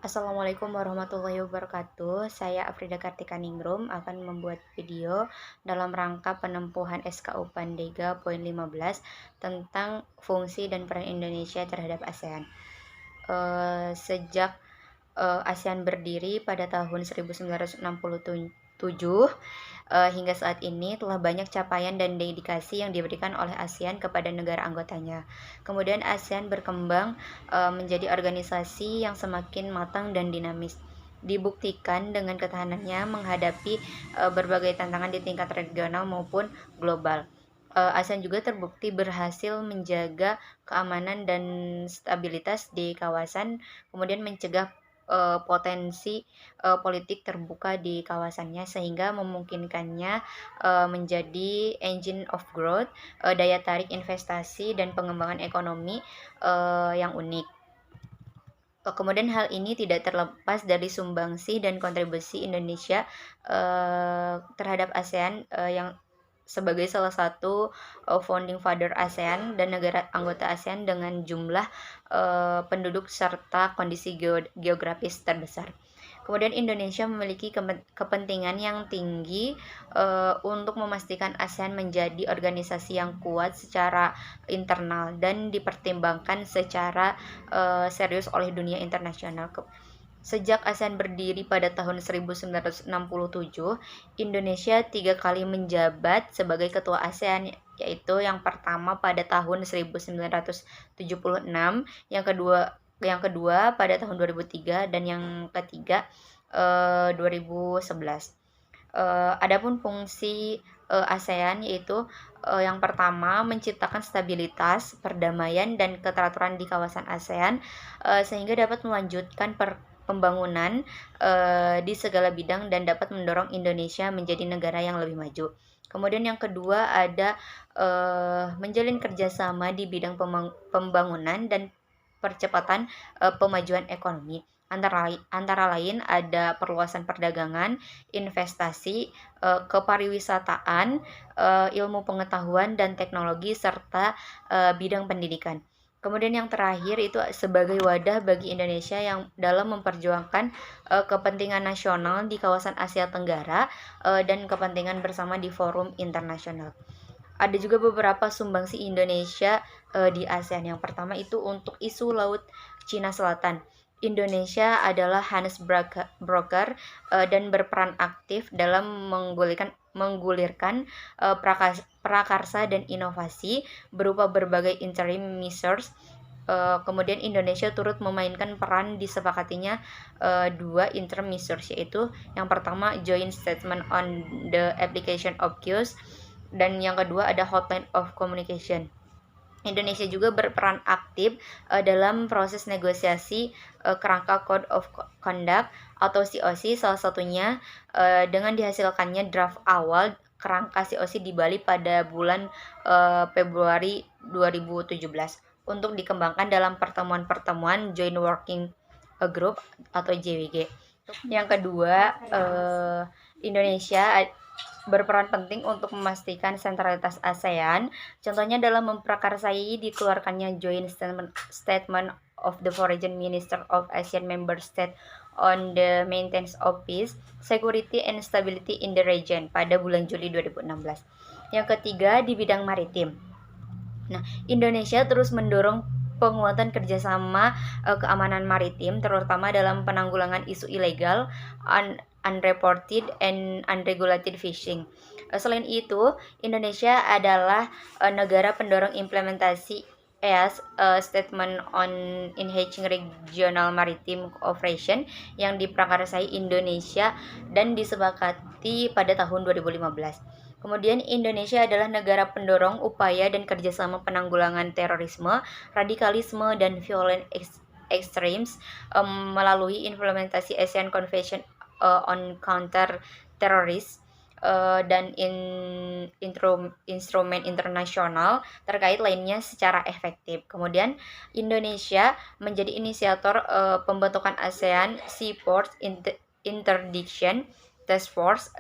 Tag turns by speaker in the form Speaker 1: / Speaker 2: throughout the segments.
Speaker 1: Assalamualaikum warahmatullahi wabarakatuh. Saya Afrida Kartika Ningrum akan membuat video dalam rangka penempuhan SKU Pandega poin 15 tentang fungsi dan peran Indonesia terhadap ASEAN. Sejak ASEAN berdiri pada tahun 1967, hingga saat ini telah banyak capaian dan dedikasi yang diberikan oleh ASEAN kepada negara anggotanya. Kemudian ASEAN berkembang menjadi organisasi yang semakin matang dan dinamis. Dibuktikan dengan ketahanannya menghadapi berbagai tantangan di tingkat regional maupun global. ASEAN juga terbukti berhasil menjaga keamanan dan stabilitas di kawasan, kemudian mencegah potensi politik terbuka di kawasannya sehingga memungkinkannya menjadi engine of growth, daya tarik investasi dan pengembangan ekonomi yang unik. Kemudian hal ini tidak terlepas dari sumbangsi dan kontribusi Indonesia terhadap ASEAN yang sebagai salah satu founding father ASEAN dan negara anggota ASEAN dengan jumlah penduduk serta kondisi geografis terbesar. Kemudian Indonesia memiliki kepentingan yang tinggi untuk memastikan ASEAN menjadi organisasi yang kuat secara internal dan dipertimbangkan secara serius oleh dunia internasional. Sejak ASEAN berdiri pada tahun 1967, Indonesia 3 kali menjabat sebagai ketua ASEAN, yaitu yang pertama pada tahun 1976, yang kedua pada tahun 2003, dan yang ketiga 2011. Adapun fungsi ASEAN yaitu yang pertama menciptakan stabilitas, perdamaian dan keteraturan di kawasan ASEAN sehingga dapat melanjutkan pembangunan di segala bidang dan dapat mendorong Indonesia menjadi negara yang lebih maju. Kemudian yang kedua ada menjalin kerjasama di bidang pembangunan dan percepatan pemajuan ekonomi. Antara lain ada perluasan perdagangan, investasi, kepariwisataan, ilmu pengetahuan dan teknologi, serta bidang pendidikan. Kemudian yang terakhir itu sebagai wadah bagi Indonesia yang dalam memperjuangkan kepentingan nasional di kawasan Asia Tenggara dan kepentingan bersama di forum internasional. Ada juga beberapa sumbangsi Indonesia di ASEAN. Yang pertama itu untuk isu Laut Cina Selatan. Indonesia adalah Hannes Broker dan berperan aktif dalam menggulirkan prakarsa dan inovasi berupa berbagai interim measures. Kemudian Indonesia turut memainkan peran disepakatinya dua interim measures, yaitu yang pertama Joint Statement on the Application of Cues dan yang kedua ada Hotline of Communication. Indonesia juga berperan aktif dalam proses negosiasi kerangka Code of Conduct atau COC, salah satunya dengan dihasilkannya draft awal kerangka COC di Bali pada bulan Februari 2017 untuk dikembangkan dalam pertemuan-pertemuan Joint Working Group atau JWG. Yang kedua, Indonesia berperan penting untuk memastikan sentralitas ASEAN, contohnya dalam memprakarsai dikeluarkannya Joint Statement of the Foreign Minister of ASEAN Member States on the Maintenance of Peace, Security and Stability in the Region pada bulan Juli 2016. Yang ketiga, di bidang maritim. Nah, Indonesia terus mendorong penguatan kerjasama keamanan maritim, terutama dalam penanggulangan isu ilegal, unreported and unregulated fishing. Selain itu, Indonesia adalah negara pendorong implementasi EAS, Statement on Enhancing Regional Maritime Cooperation, yang diprakarsai Indonesia dan disepakati pada tahun 2015. Kemudian Indonesia adalah negara pendorong upaya dan kerjasama penanggulangan terorisme, radikalisme, dan violent extremes melalui implementasi ASEAN Convention on Counter Terrorist dan instrumen internasional terkait lainnya secara efektif. Kemudian Indonesia menjadi inisiator pembentukan ASEAN Seaports Interdiction Task Force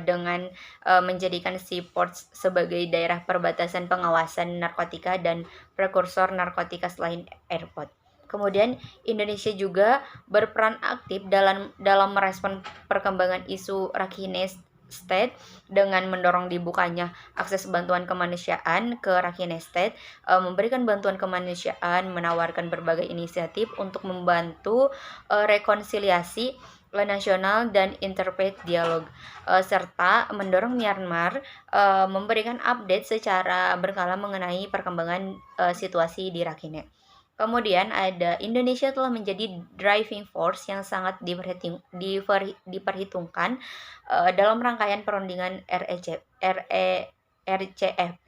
Speaker 1: dengan menjadikan seaports sebagai daerah perbatasan pengawasan narkotika dan prekursor narkotika selain airport. Kemudian Indonesia juga berperan aktif dalam merespon perkembangan isu Rakhine State dengan mendorong dibukanya akses bantuan kemanusiaan ke Rakhine State, memberikan bantuan kemanusiaan, menawarkan berbagai inisiatif untuk membantu rekonsiliasi nasional dan interfaith dialog, serta mendorong Myanmar memberikan update secara berkala mengenai perkembangan situasi di Rakhine. Kemudian ada Indonesia telah menjadi driving force yang sangat diperhitungkan dalam rangkaian perundingan RCEP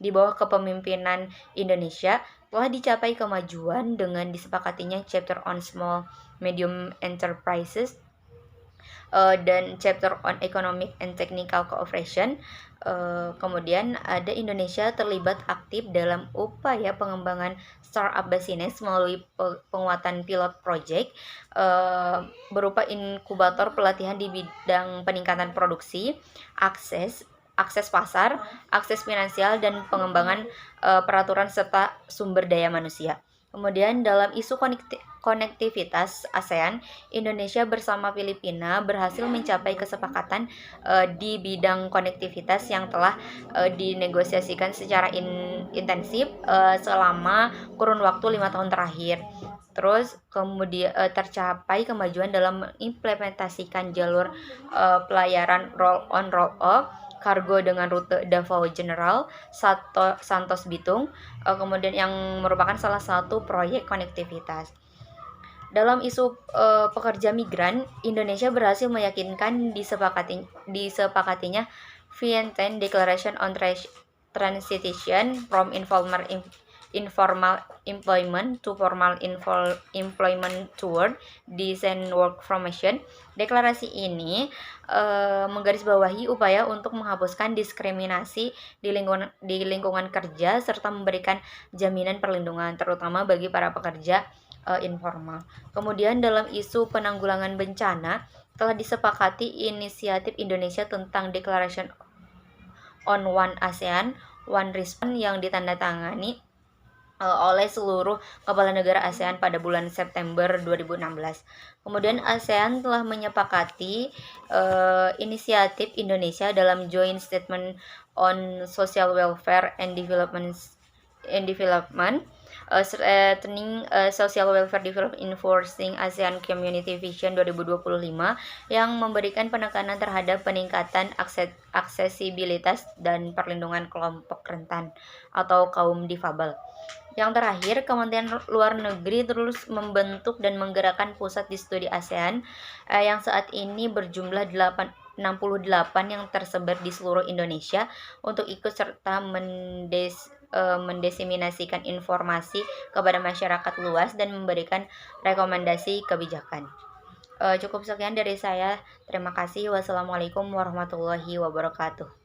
Speaker 1: di bawah kepemimpinan Indonesia telah dicapai kemajuan dengan disepakatinya chapter on small medium enterprises dan chapter on economic and technical cooperation. Kemudian ada Indonesia terlibat aktif dalam upaya pengembangan startup business melalui penguatan pilot project berupa inkubator pelatihan di bidang peningkatan produksi, akses pasar, akses finansial, dan pengembangan peraturan serta sumber daya manusia. Kemudian dalam isu konektivitas ASEAN, Indonesia bersama Filipina berhasil mencapai kesepakatan di bidang konektivitas yang telah dinegosiasikan secara intensif selama kurun waktu 5 tahun terakhir. Terus kemudian tercapai kemajuan dalam mengimplementasikan jalur pelayaran roll on roll off kargo dengan rute Davao General Santos Bitung, kemudian yang merupakan salah satu proyek konektivitas. Dalam isu pekerja migran, Indonesia berhasil meyakinkan disepakatinya Vientiane Declaration on Transition from Informal Employment to Formal Employment toward Decent Work Formation. Deklarasi ini menggarisbawahi upaya untuk menghapuskan diskriminasi di lingkungan kerja serta memberikan jaminan perlindungan terutama bagi para pekerja informal. Kemudian dalam isu penanggulangan bencana telah disepakati inisiatif Indonesia tentang Declaration on One ASEAN One Response yang ditandatangani oleh seluruh kepala negara ASEAN pada bulan September 2016. Kemudian ASEAN telah menyepakati inisiatif Indonesia dalam Joint Statement on Social Welfare and Development, Strengthening Social Welfare Development Enforcing ASEAN Community Vision 2025 yang memberikan penekanan terhadap peningkatan aksesibilitas dan perlindungan kelompok rentan atau kaum difabel. Yang terakhir, Kementerian Luar Negeri terus membentuk dan menggerakkan pusat di studi ASEAN yang saat ini berjumlah 68 yang tersebar di seluruh Indonesia untuk ikut serta mendesimasikan informasi kepada masyarakat luas dan memberikan rekomendasi kebijakan. Cukup sekian dari saya. Terima kasih. Wassalamualaikum warahmatullahi wabarakatuh.